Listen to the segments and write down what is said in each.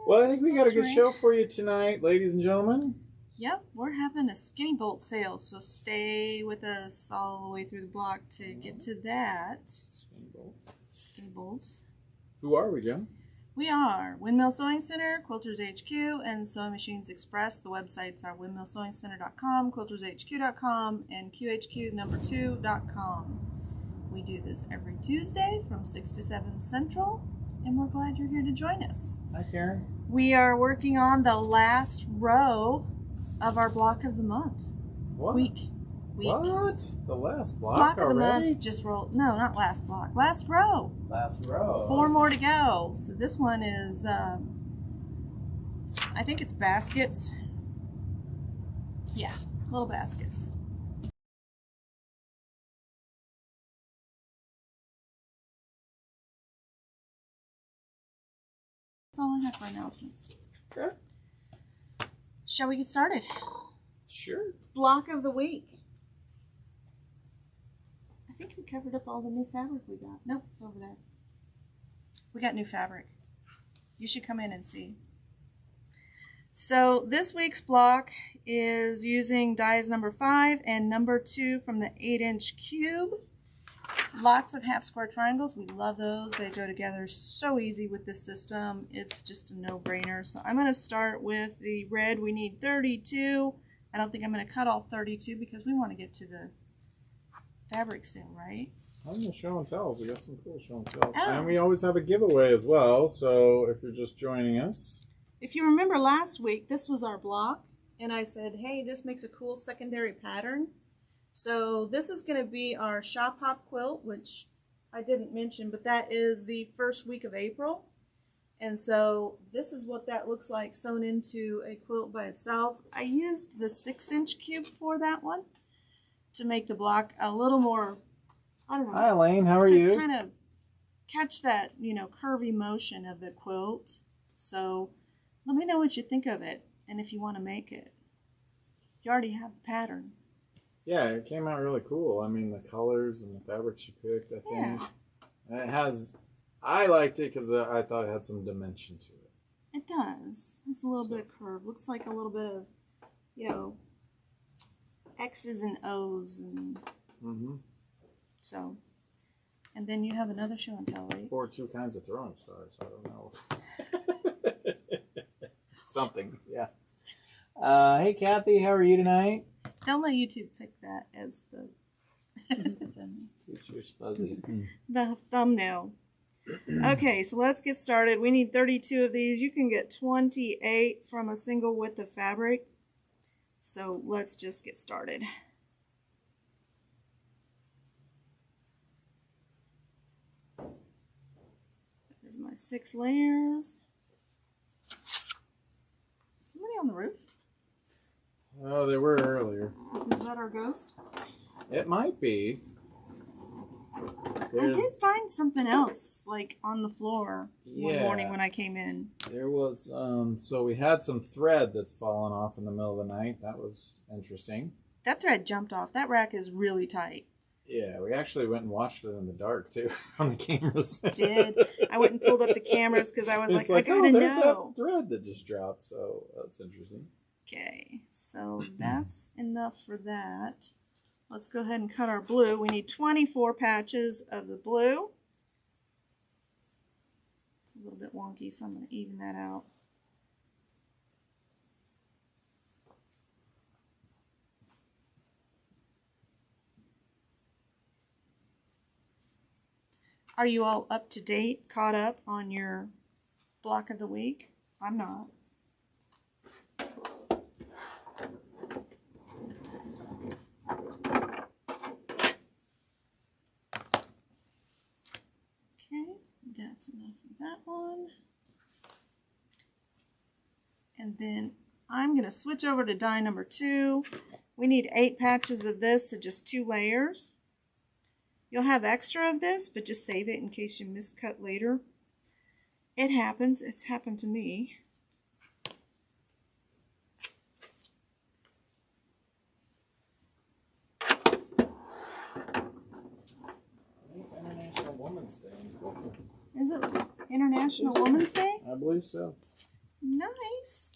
Well, I think we got a good show for you tonight, ladies and gentlemen. Yep, we're having a skinny bolt sale, so stay with us all the way through the block to get to that. Skinny bolts. Who are we, Joan? We are Windmill Sewing Center, Quilters HQ, and Sewing Machines Express. The websites are windmillsewingcenter.com, quiltershq.com, and qhq2.com. We do this every Tuesday from 6 to 7 Central, and we're glad you're here to join us. Hi, Karen. We are working on the last row of our block of the month. What? Week. What? The last block of the already? month just rolled. No, not last block. Last row. Last row. 4 more to go. So this one is, I think it's baskets. Yeah, little baskets. That's all I have for announcements. Okay. Shall we get started? Sure. Block of the week. I think we covered up all the new fabric we got. Nope, it's over there. We got new fabric. You should come in and see. So this week's block is using dies number 5 and number 2 from the 8-inch cube. Lots of half square triangles. We love those. They go together so easy with this system. It's just a no-brainer. So I'm going to start with the red. We need 32. I don't think I'm going to cut all 32 because we want to get to the fabric sale, right? On the show and tells, we got some cool show and tells. Oh. And we always have a giveaway as well, so if you're just joining us. If you remember last week, this was our block, and I said, hey, this makes a cool secondary pattern. So this is going to be our shop hop quilt, which I didn't mention, but that is the first week of April. And so this is what that looks like sewn into a quilt by itself. I used the 6-inch cube for that one to make the block a little more, I don't know. Hi, Elaine. How are you? To kind of catch that, you know, curvy motion of the quilt. So let me know what you think of it and if you want to make it. You already have the pattern. Yeah, it came out really cool. I mean, the colors and the fabric she picked, I think. Yeah. And it has, I liked it because I thought it had some dimension to it. It does. It's a little bit of curve. Looks like a little bit of, you know, X's and O's and so. And then you have another show and tell, right? Or 2 kinds of throwing stars. I don't know. Something, yeah. Hey, Kathy, how are you tonight? Don't let YouTube pick that as the the thumbnail. Okay, so let's get started. We need 32 of these. You can get 28 from a single width of fabric. So let's just get started. There's my 6 layers. Somebody on the roof? Oh, they were earlier. Is that our ghost? It might be. I did find something else, like on the floor one morning when I came in. There was, so we had some thread that's fallen off in the middle of the night. That was interesting. That thread jumped off. That rack is really tight. Yeah, we actually went and watched it in the dark, too, on the cameras. Did. I went and pulled up the cameras because I was like, I gotta there's know. That thread that just dropped, so that's interesting. Okay, so that's enough for that. Let's go ahead and cut our blue. We need 24 patches of the blue. It's a little bit wonky, so I'm going to even that out. Are you all up to date, caught up on your block of the week? I'm not. Okay, that's enough of that one. And then I'm going to switch over to die number 2. We need 8 patches of this, so just 2 layers. You'll have extra of this, but just save it in case you miscut later. It happens. It's happened to me. It's International Women's Day. Is it International Women's Day? I believe so. Nice.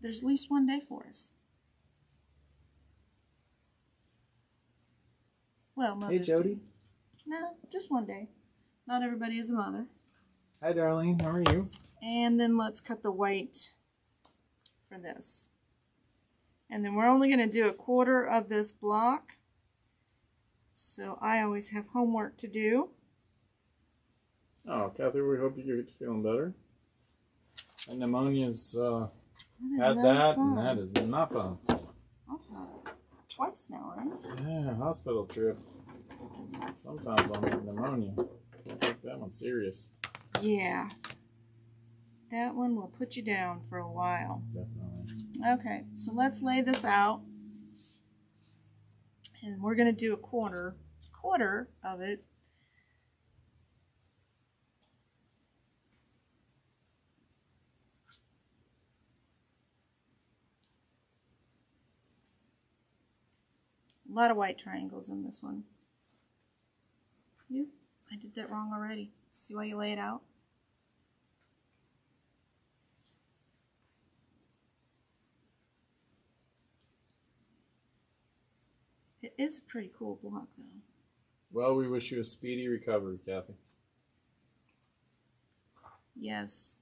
There's at least one day for us. Well, Hey, Mother's Jody. Day. No, just one day. Not everybody is a mother. Hi, darling. How are you? And then let's cut the white for this. And then we're only going to do a quarter of this block. So I always have homework to do. Oh, Kathy, we hope you're feeling better. And pneumonia's That had is that, fun. and that is not fun. Twice now, right? Yeah, hospital trip. Sometimes I'll get pneumonia. Don't take that one serious. Yeah. That one will put you down for a while. Definitely. Okay, so let's lay this out. And we're going to do a quarter of it. A lot of white triangles in this one. I did that wrong already. See why you lay it out? It is a pretty cool block, though. Well, we wish you a speedy recovery, Kathy. Yes.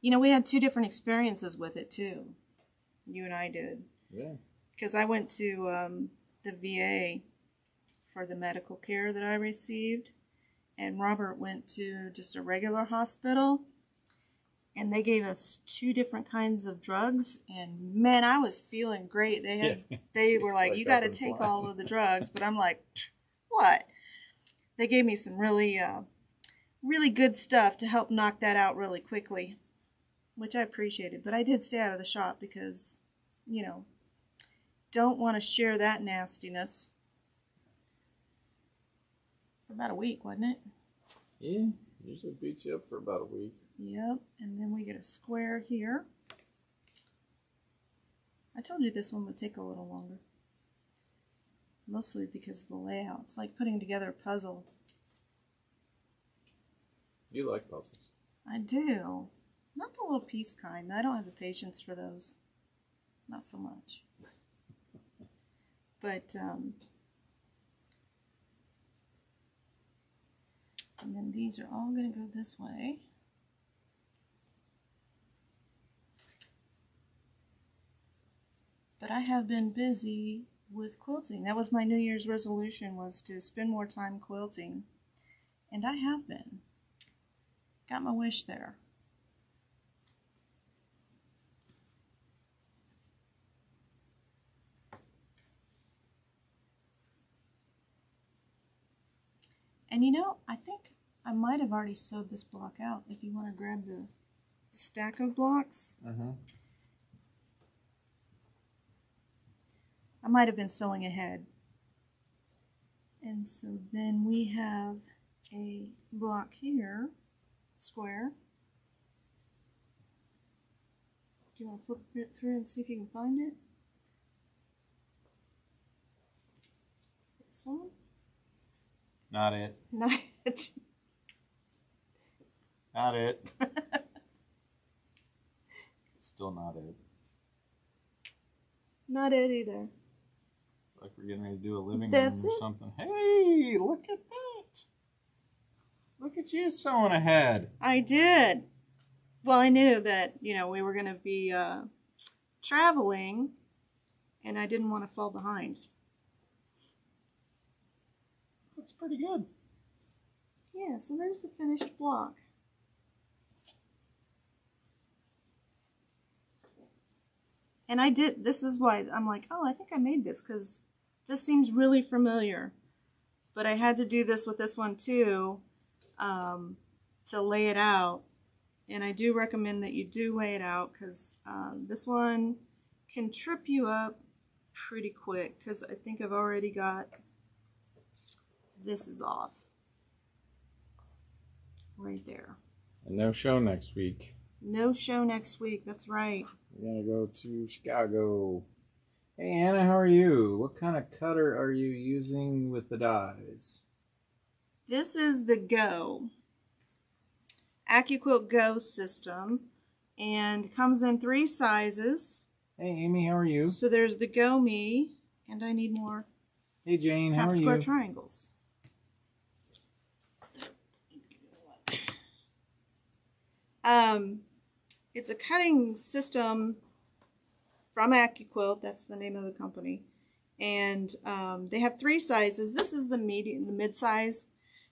You know, we had two different experiences with it, too. You and I did. Yeah. Because I went to the VA for the medical care that I received, and Robert went to just a regular hospital, and they gave us two different kinds of drugs, and man, I was feeling great. They were like, you got to take all of the drugs, but I'm like, what? They gave me some really good stuff to help knock that out really quickly, which I appreciated, but I did stay out of the shop because, you know, don't want to share that nastiness. For about a week, wasn't it? Yeah, usually beats you up for about a week. Yep, and then we get a square here. I told you this one would take a little longer. Mostly because of the layout. It's like putting together a puzzle. You like puzzles. I do. Not the little piece kind. I don't have the patience for those. Not so much. But, and then these are all going to go this way. But I have been busy with quilting. That was my New Year's resolution, was to spend more time quilting. And I have been. Got my wish there. And you know, I think I might have already sewed this block out. If you want to grab the stack of blocks. I might have been sewing ahead. And so then we have a block here, square. Do you want to flip it through and see if you can find it? This one? Not it. Not it. Not it. Still not it. Not it either. Like we're getting ready to do a living That's room or it. something. Hey, look at that. Look at you sewing ahead. I did. Well, I knew that, you know, we were going to be traveling, and I didn't want to fall behind. Looks pretty good. Yeah, so there's the finished block. And I did, this is why I'm like, oh, I think I made this, because this seems really familiar. But I had to do this with this one too, to lay it out. And I do recommend that you do lay it out, because this one can trip you up pretty quick, because I think I've already got, this is off. Right there. And no show next week. No show next week, that's right. We're going to go to Chicago. Hey, Anna, how are you? What kind of cutter are you using with the dies? This is the Go. AccuQuilt Go system, and comes in 3 sizes. Hey, Amy, how are you? So there's the Go Me, and I need more Hey, Jane, how half are square you? triangles. It's a cutting system from AccuQuilt. That's the name of the company. And they have 3 sizes. This is the medium, the mid-size.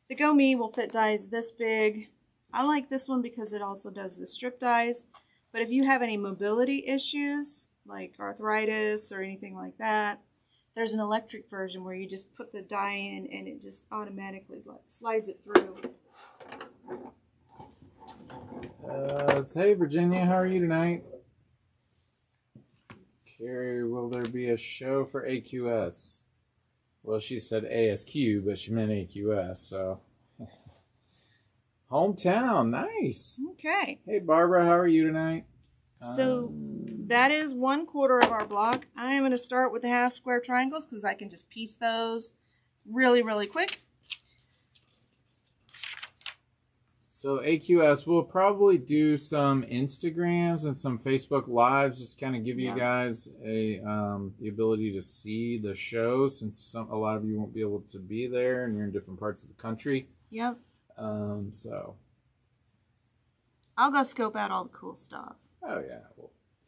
The Go Me will fit dies this big. I like this one because it also does the strip dies. But if you have any mobility issues, like arthritis or anything like that, there's an electric version where you just put the die in and it just automatically slides it through. Hey, Virginia, how are you tonight? Carrie, will there be a show for AQS? Well, she said ASQ, but she meant AQS, so. Hometown, nice. Okay. Hey, Barbara, how are you tonight? So that is 1/4 of our block. I am going to start with the half square triangles because I can just piece those really, really quick. So AQS, we'll probably do some Instagrams and some Facebook Lives, just kind of give you guys the ability to see the show, since a lot of you won't be able to be there and you're in different parts of the country. Yep. So. I'll go scope out all the cool stuff. Oh yeah.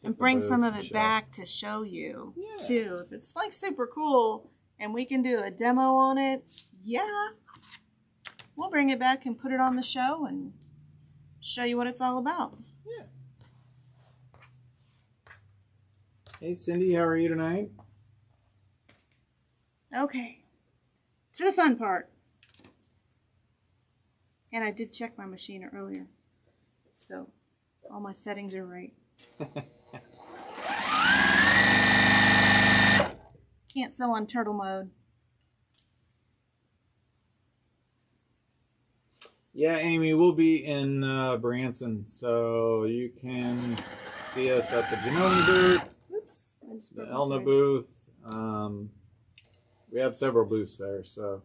And bring some of it back to show you too. If it's like super cool and we can do a demo on it, yeah. We'll bring it back and put it on the show and show you what it's all about. Yeah. Hey, Cindy, how are you tonight? Okay. To the fun part. And I did check my machine earlier. So, all my settings are right. Can't sew on turtle mode. Yeah, Amy, we'll be in Branson, so you can see us at the Janoni booth, Oops, I just the broke my Elna thread. booth. We have several booths there, so.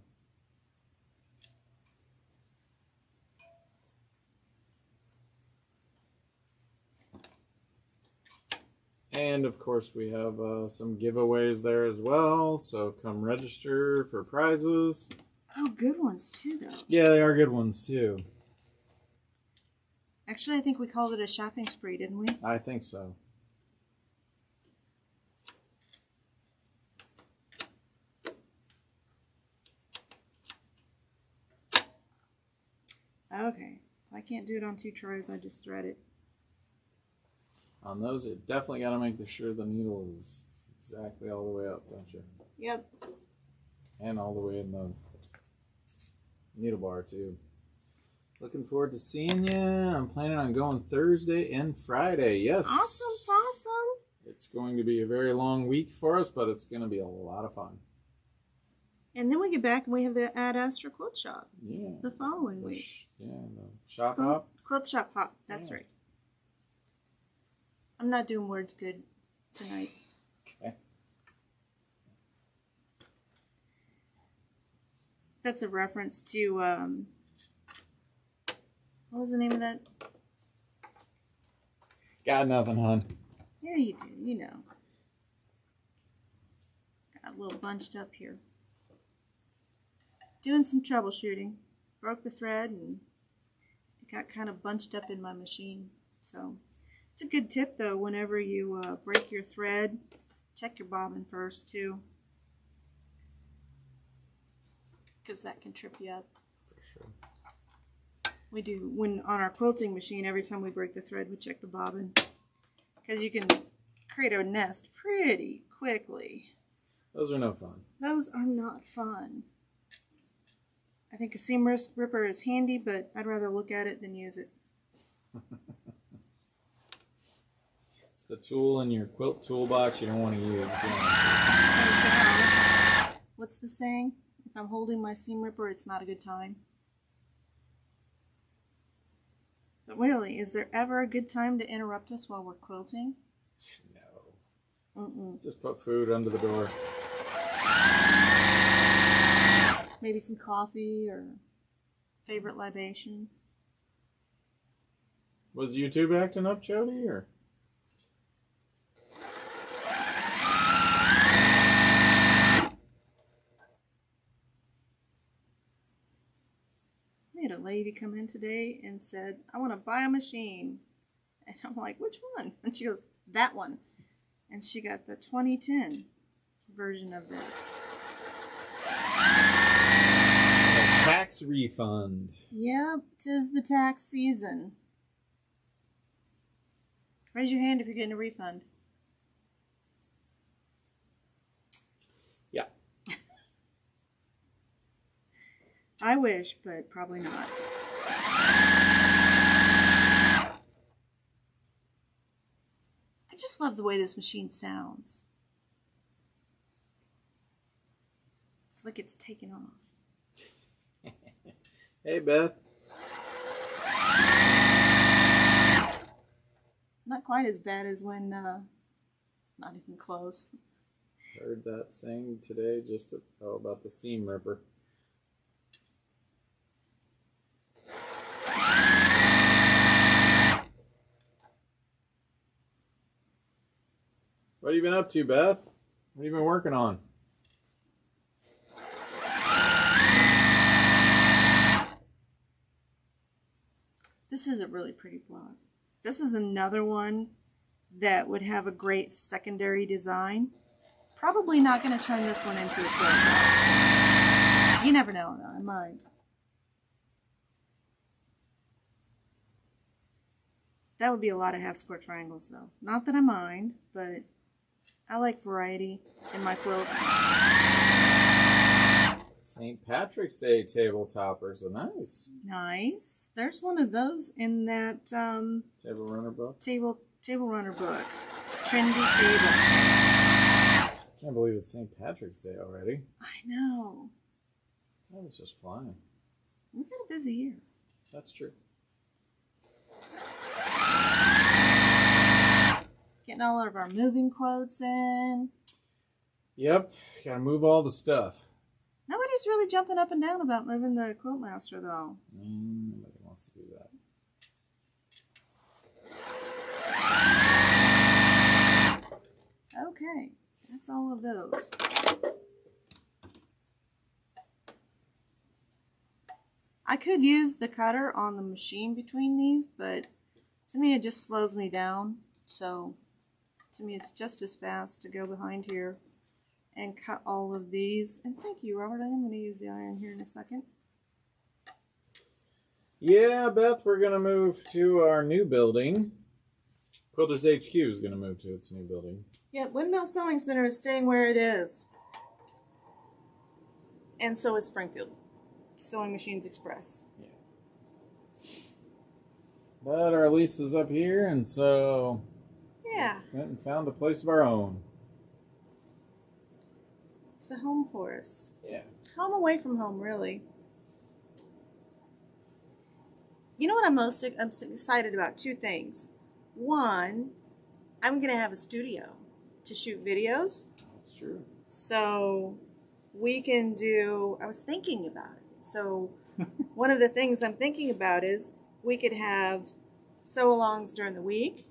And of course, we have some giveaways there as well, so come register for prizes. Oh, good ones too, though. Yeah, they are good ones too. Actually, I think we called it a shopping spree, didn't we? I think so. Okay. If I can't do it on 2 tries, I just thread it. On those, you definitely got to make sure the needle is exactly all the way up, don't you? Yep. And all the way in the needle bar too. Looking forward to seeing you. I'm planning on going Thursday and Friday. Yes. Awesome, awesome. It's going to be a very long week for us, but it's going to be a lot of fun. And then we get back and we have the Ad Astra Quilt Shop. Yeah. The following week. The shop hop. Quilt Shop Hop. That's right. I'm not doing words good tonight. Okay. That's a reference to, what was the name of that? Got nothing, hon. Yeah, you do. You know. Got a little bunched up here. Doing some troubleshooting. Broke the thread and it got kind of bunched up in my machine. So, it's a good tip though, whenever you break your thread, check your bobbin first too. Because that can trip you up. For sure. We do, when on our quilting machine, every time we break the thread, we check the bobbin. Because you can create a nest pretty quickly. Those are no fun. Those are not fun. I think a seam ripper is handy, but I'd rather look at it than use it. It's the tool in your quilt toolbox you don't want to use. What's the saying? If I'm holding my seam ripper, it's not a good time. But really, is there ever a good time to interrupt us while we're quilting? No. Mm-mm. Just put food under the door. Maybe some coffee or favorite libation. Was YouTube acting up, Jody, or? We had a lady come in today and said, I want to buy a machine. And I'm like, which one? And she goes, that one. And she got the 2010 version of this. A tax refund. Yep, 'tis the tax season. Raise your hand if you're getting a refund. Yeah. I wish, but probably not. I just love the way this machine sounds. It's like it's taken off. Hey, Beth. Not quite as bad as when, not even close. Heard that saying today just about the seam ripper. What have you been up to, Beth? What have you been working on? This is a really pretty block. This is another one that would have a great secondary design. Probably not going to turn this one into a quilt. You never know, though. I might. That would be a lot of half-square triangles, though. Not that I mind, but I like variety in my quilts. St. Patrick's Day table toppers are nice. Nice. There's one of those in that Table runner book. table runner book. Trendy table. Can't believe it's St. Patrick's Day already. I know. That was just flying. We've had a busy year. That's true. Getting all of our moving quotes in. Yep, gotta move all the stuff. Nobody's really jumping up and down about moving the Quilt Master, though. Nobody wants to do that. Okay, that's all of those. I could use the cutter on the machine between these, but to me it just slows me down. So to me it's just as fast to go behind here and cut all of these. And thank you, Robert. I am going to use the iron here in a second. Yeah, Beth, we're going to move to our new building. Quilters HQ is going to move to its new building. Yeah, Windmill Sewing Center is staying where it is. And so is Springfield Sewing Machines Express. Yeah. But our lease is up here, and so Yeah. went and found a place of our own. It's a home for us. Yeah. Home away from home, really. You know what I'm excited about? Two things. One, I'm going to have a studio to shoot videos. That's true. So we can do, I was thinking about it. So one of the things I'm thinking about is we could have sew-alongs during the week.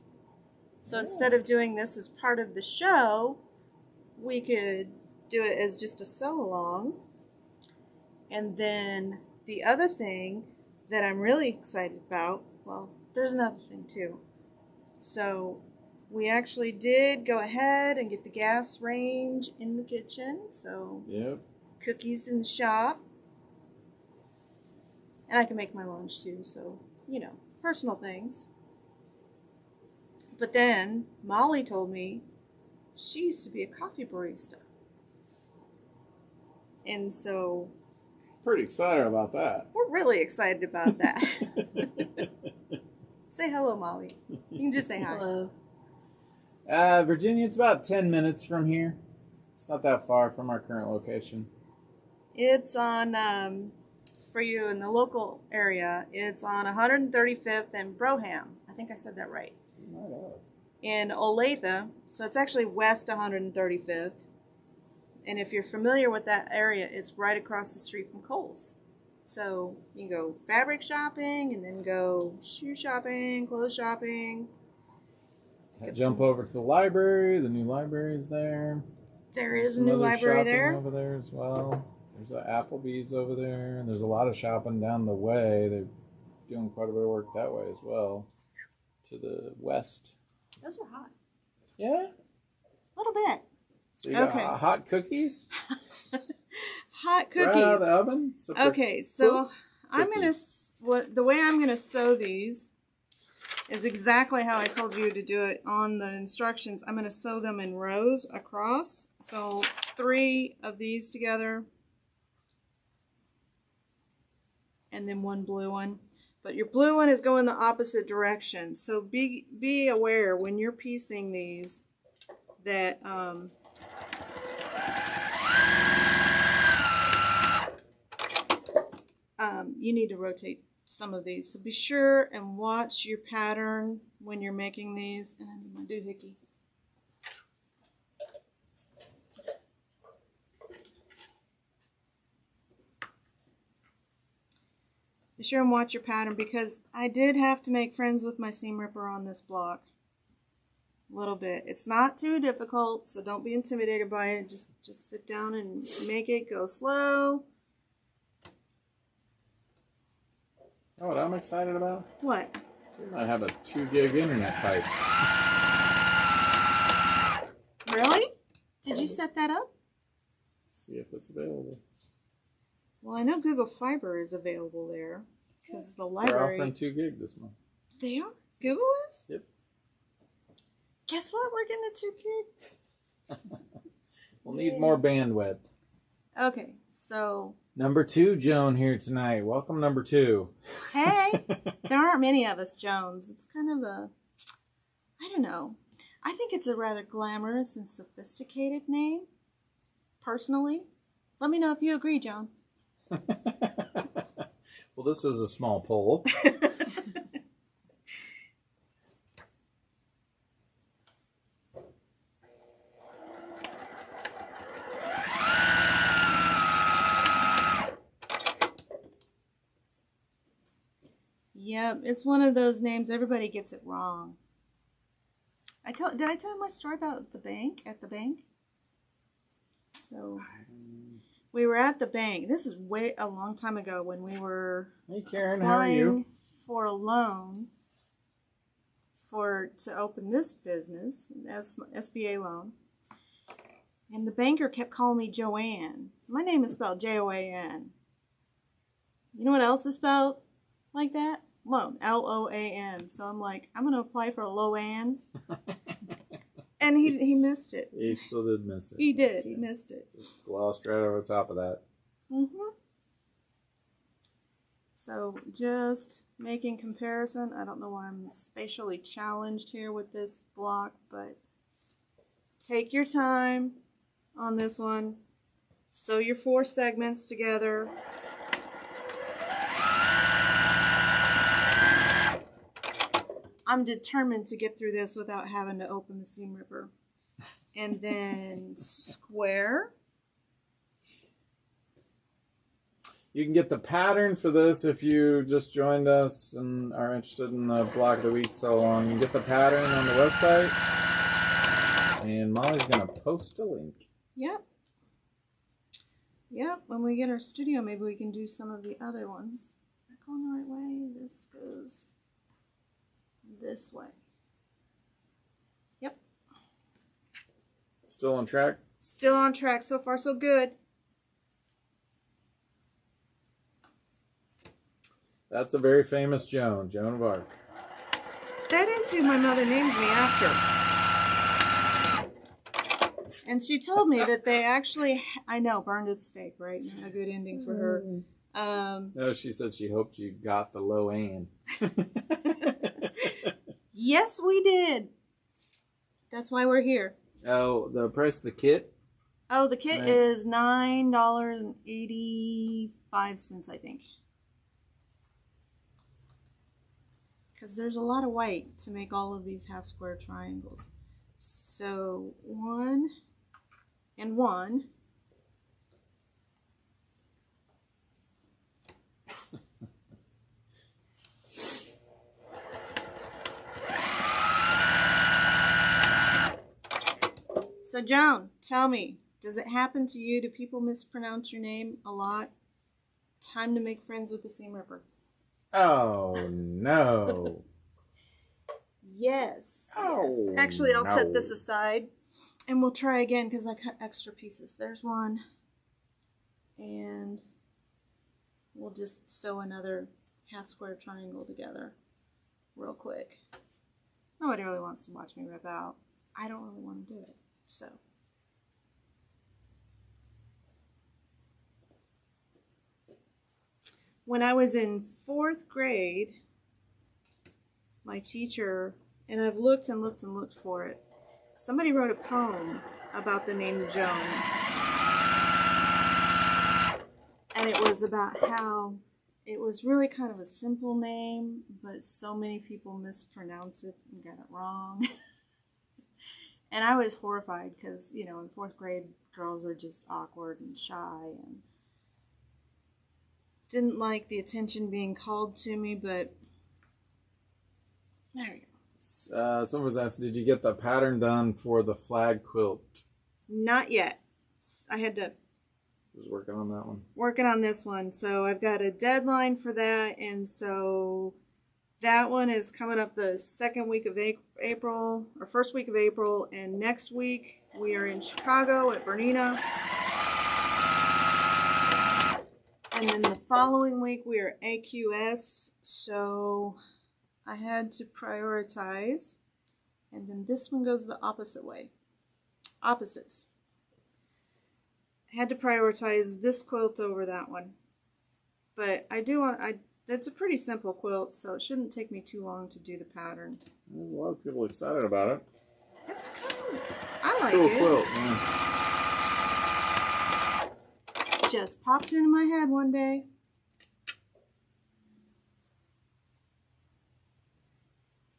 So instead of doing this as part of the show, we could do it as just a sew-along. And then the other thing that I'm really excited about, well, there's another thing too. So we actually did go ahead and get the gas range in the kitchen. So Yep. cookies in the shop. And I can make my lunch too, so, you know, personal things. But then Molly told me she used to be a coffee barista. And so Pretty excited about that. we're really excited about that. Say hello, Molly. You can just say hi. Hello. Virginia, it's about 10 minutes from here. It's not that far from our current location. It's on, for you in the local area, it's on 135th and Broham. I think I said that right. Right up. In Olathe, so it's actually west 135th. And if you're familiar with that area, it's right across the street from Kohl's. So you can go fabric shopping and then go shoe shopping, clothes shopping. Jump over to the library. The new library is there. There There's is a some new other library shopping there. over there as well. There's an Applebee's over there. And there's a lot of shopping down the way. They're doing quite a bit of work that way as well. To the west. Those are hot. Yeah? A little bit. So you got hot cookies? Hot cookies. Right out of the oven? Okay, so I'm going to, the way I'm going to sew these is exactly how I told you to do it on the instructions. I'm going to sew them in rows across. So 3 of these together. And then 1 blue one. But your blue one is going the opposite direction. So be aware when you're piecing these that you need to rotate some of these. So be sure and watch your pattern when you're making these. And I need my doohickey. Be sure and watch your pattern because I did have to make friends with my seam ripper on this block. A little bit. It's not too difficult, so don't be intimidated by it. Just sit down and make it go slow. Oh, what I'm excited about? What? We might have a 2 gig internet pipe. Really? Did you set that up? Let's see if it's available. Well, I know Google Fiber is available there because the They're library. offering 2 gig this month. They are? Google is? Yep. Guess what? We're getting a 2 gig. We'll need more bandwidth. Okay, so. Number 2 Joan here tonight. Welcome, number 2. Hey, there aren't many of us Joans. It's kind of a, I don't know. I think it's a rather glamorous and sophisticated name, personally. Let me know if you agree, Joan. Well, this is a small poll. Yep, it's one of those names everybody gets it wrong. Did I tell my story about the bank? At the bank? So we were at the bank. This is way a long time ago when we were Hey Karen, how are you? For a loan to open this business, SBA loan. And the banker kept calling me Joanne. My name is spelled Joan. You know what else is spelled like that? Loan, Loan. So I'm like, I'm going to apply for a Loan. And he missed it. He still did miss it. He did. He missed it. Just glossed right over the top of that. Mm-hmm. So just making comparison. I don't know why I'm spatially challenged here with this block, but take your time on this one. Sew your 4 segments together. I'm determined to get through this without having to open the seam ripper. And then square. You can get the pattern for this if you just joined us and are interested in the block of the week so long. You can get the pattern on the website. And Molly's going to post a link. Yep. Yep. When we get our studio, maybe we can do some of the other ones. Is that going the right way? This goes this way. Yep. Still on track? Still on track. So far, so good. That's a very famous Joan of Arc. That is who my mother named me after. And she told me that they actually, I know, burned at the stake, right? A good ending for her. No, she said she hoped you got the low end. Yes, we did. That's why we're here. Oh, the price of the kit? Oh, the kit is $9.85, I think. Because there's a lot of white to make all of these half square triangles. So 1 and 1. So, Joan, tell me, does it happen to you? Do people mispronounce your name a lot? Time to make friends with the seam ripper. Oh, no. Yes. Oh, Actually, I'll set no. this aside and we'll try again because I cut extra pieces. There's one. And we'll just sew another half square triangle together real quick. Nobody really wants to watch me rip out. I don't really want to do it. So. When I was in 4th grade, my teacher, and I've looked and looked and looked for it, somebody wrote a poem about the name Joan. And it was about how it was really kind of a simple name, but so many people mispronounce it and get it wrong. And I was horrified because, you know, in 4th grade, girls are just awkward and shy and didn't like the attention being called to me, but there you go. Someone was asking, did you get the pattern done for the flag quilt? Not yet. I had to... Was working on that one. Working on this one. So I've got a deadline for that, and so that one is coming up the 2nd week of April, or 1st week of April, and next week we are in Chicago at Bernina. And then the following week we are AQS, so I had to prioritize. And then this one goes the opposite way. Opposites. I had to prioritize this quilt over that one. But I do want, it's a pretty simple quilt, so it shouldn't take me too long to do the pattern. There's a lot of people excited about it. It's kind of, I like cool it. Quilt, yeah. Just popped into my head one day.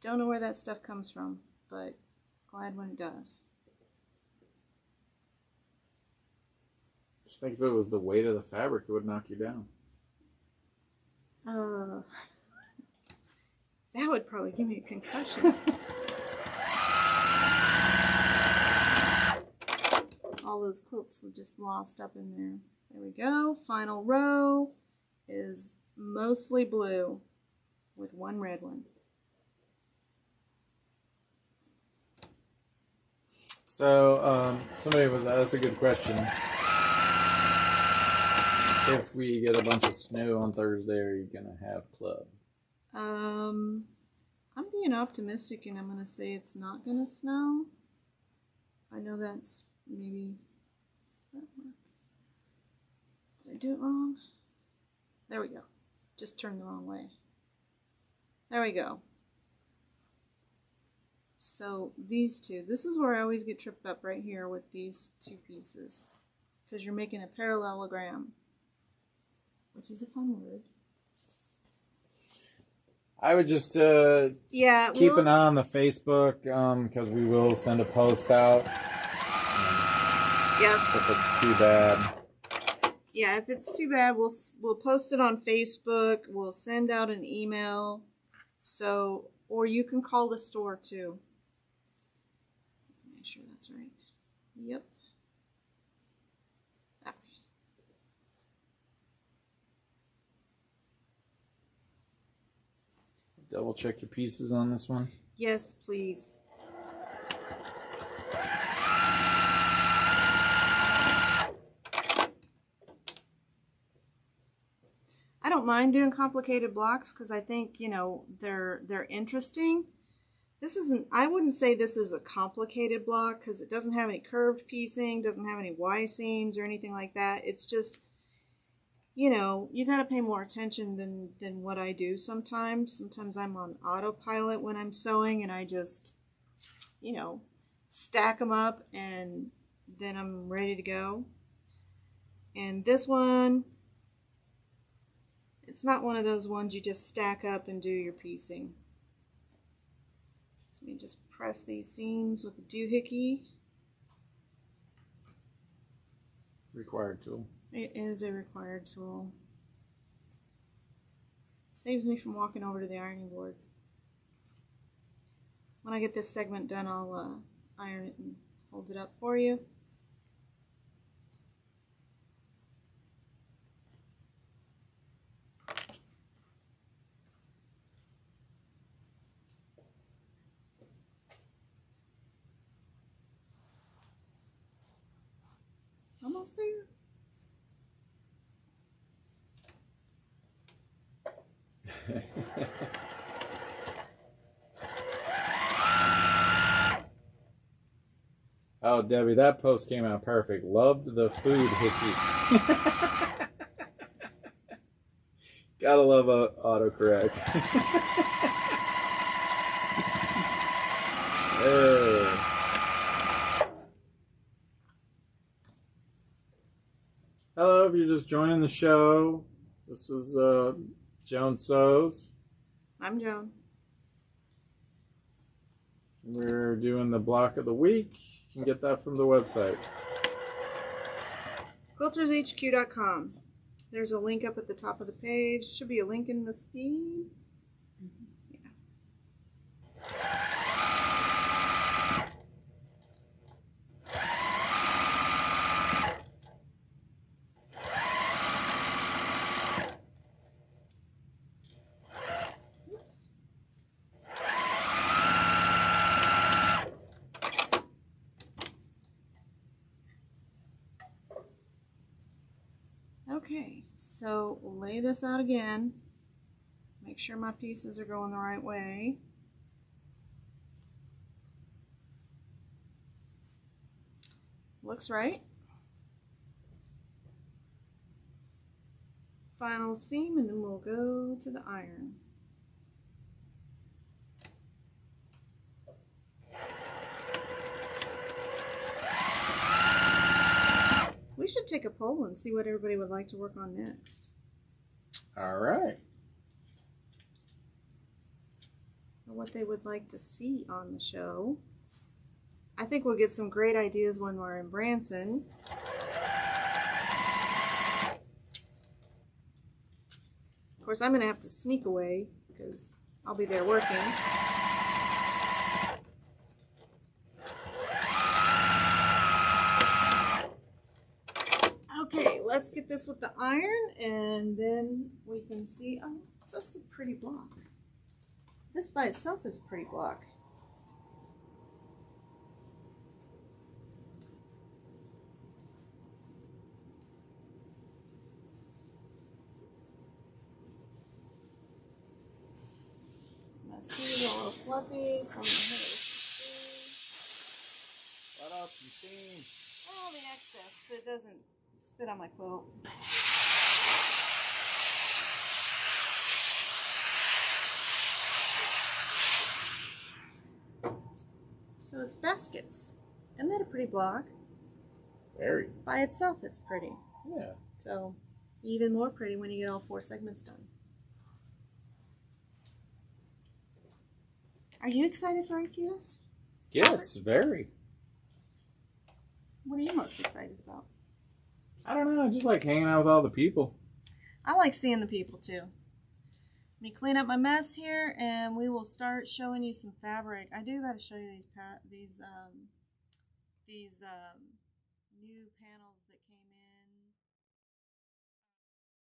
Don't know where that stuff comes from, but glad when it does. Just think if it was the weight of the fabric, it would knock you down. That would probably give me a concussion. All those quilts were just lost up in there. There we go. Final row is mostly blue with one red one. So, somebody was, that's a good question. If we get a bunch of snow on Thursday, are you going to have club? I'm being optimistic and I'm going to say it's not going to snow. I know that's maybe... Did I do it wrong? There we go. Just turned the wrong way. There we go. So these two, this is where I always get tripped up right here with these two pieces. Because you're making a parallelogram. Which is a fun word. I would just keep an eye on the Facebook because we will send a post out. Yeah. If it's too bad. Yeah, if it's too bad, we'll post it on Facebook. We'll send out an email. So, or you can call the store too. Make sure that's right. Yep. That way. Double check your pieces on this one. Yes, please. I don't mind doing complicated blocks because I think, you know, they're interesting. This isn't, I wouldn't say this is a complicated block because it doesn't have any curved piecing, doesn't have any Y seams or anything like that. It's just, you know, you got to pay more attention than what I do sometimes. Sometimes I'm on autopilot when I'm sewing and I just, you know, stack them up and then I'm ready to go. And this one, it's not one of those ones you just stack up and do your piecing. So we just press these seams with the doohickey. Required tool. It is a required tool. Saves me from walking over to the ironing board. When I get this segment done, I'll iron it and Hold it up for you. Almost there. Oh, Debbie, that post came out perfect. Loved the food hickey. Gotta love autocorrect. Hey. Hello, if you're just joining the show, this is JoanSews. I'm Joan. We're doing the block of the week. You can get that from the website. QuiltersHQ.com. There's a link up at the top of the page. Should be a link in the feed. Yeah. Oops. Okay, so lay this out again. Make sure my pieces are going the right way. Looks right. Final seam, and then we'll go to the iron. We should take a poll and see what everybody would like to work on next. All right. Or what they would like to see on the show. I think we'll get some great ideas when we're in Branson. Of course, I'm going to have to sneak away because I'll be there working. Okay, let's get this with the iron, and then we can see. Oh, it's just a pretty block. This by itself is a pretty block. See, a little fluffy, some of Let off some steam. all the excess so it doesn't spit on my quilt. So it's baskets. Isn't that a pretty block? Very. By itself, it's pretty. Yeah. So even more pretty when you get all 4 segments done. Are you excited for IQS? Yes, very. What are you most excited about? I don't know. I just like hanging out with all the people. I like seeing the people too. Let me clean up my mess here, and we will start showing you some fabric. I do got to show you these new panel